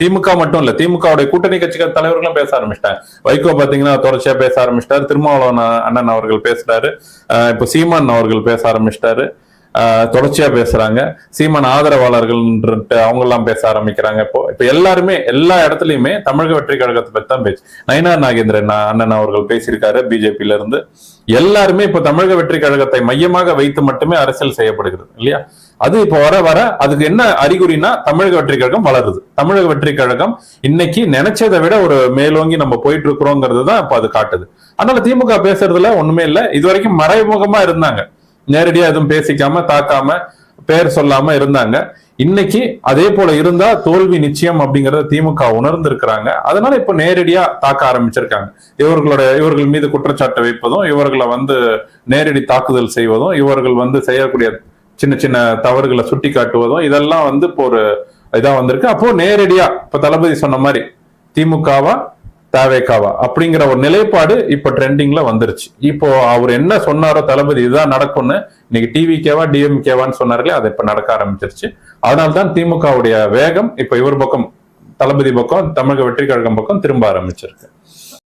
திமுக மட்டும் இல்ல, திமுகவுடைய கூட்டணி கட்சிகள் தலைவர்களும் பேச ஆரம்பிச்சிட்டாங்க. வைகோ பாத்தீங்கன்னா தொடர்ச்சியா பேச ஆரம்பிச்சிட்டாரு, திருமாவளவன் அண்ணன் அவர்கள் பேசுறாரு, இப்ப சீமான் அவர்கள் பேச ஆரம்பிச்சிட்டாரு, தொடர்ச்சியா பேசுறாங்க. சீமான் ஆதரவாளர்கள் அவங்க எல்லாம் பேச ஆரம்பிக்கிறாங்க. இப்ப எல்லாருமே எல்லா இடத்துலயுமே தமிழக வெற்றி கழகத்தை பத்தி தான் பேச்சு. நயினார் நாகேந்திரன் அண்ணன் அவர்கள் பேசியிருக்காரு பிஜேபியில இருந்து. எல்லாருமே இப்ப தமிழக வெற்றி கழகத்தை மையமாக வைத்து மட்டுமே அரசியல் செய்யப்படுகிறது இல்லையா? அது இப்ப வர வர அதுக்கு என்ன அறிகுறினா தமிழக வெற்றி கழகம் வளருது. தமிழக வெற்றி கழகம் இன்னைக்கு நினைச்சதை விட ஒரு மேலோங்கி நம்ம போயிட்டு இருக்கிறோங்கிறது தான் இப்ப அது காட்டுது. அதனால திமுக பேசுறதுல ஒண்ணுமே இல்லை. இது வரைக்கும் மறைமுகமா இருந்தாங்க, நேரடியா எதுவும் பேசிக்காம தாக்காம பேர் சொல்லாம இருந்தாங்க. இன்னைக்கு அதே போல இருந்தா தோல்வி நிச்சயம் அப்படிங்கறத திமுக உணர்ந்திருக்கிறாங்க. அதனால இப்ப நேரடியா தாக்க ஆரம்பிச்சிருக்காங்க. இவர்கள் மீது குற்றச்சாட்டு வைப்பதும், இவர்களை நேரடி தாக்குதல் செய்வதும், இவர்கள் செய்யக்கூடிய சின்ன சின்ன தவறுகளை சுட்டி காட்டுவதும், இதெல்லாம் இப்போ ஒரு இதா வந்திருக்கு. அப்போ நேரடியா இப்ப தளபதி சொன்ன மாதிரி திமுகவா தாவேகாவா அப்படிங்கிற ஒரு நிலைப்பாடு இப்ப ட்ரெண்டிங்ல வந்துருச்சு. இப்போ அவர் என்ன சொன்னாரோ தளபதி இதுதான் நடக்கும்னு, இன்னைக்கு டிவிகேவா டிஎம்கேவான்னு சொன்னார்களே, அது இப்ப நடக்க ஆரம்பிச்சிருச்சு. அதனால்தான் திமுகவுடைய வேகம் இப்ப இவர் பக்கம், தளபதி பக்கம், தமிழக வெற்றி கழகம் பக்கம் திரும்ப ஆரம்பிச்சிருக்கு.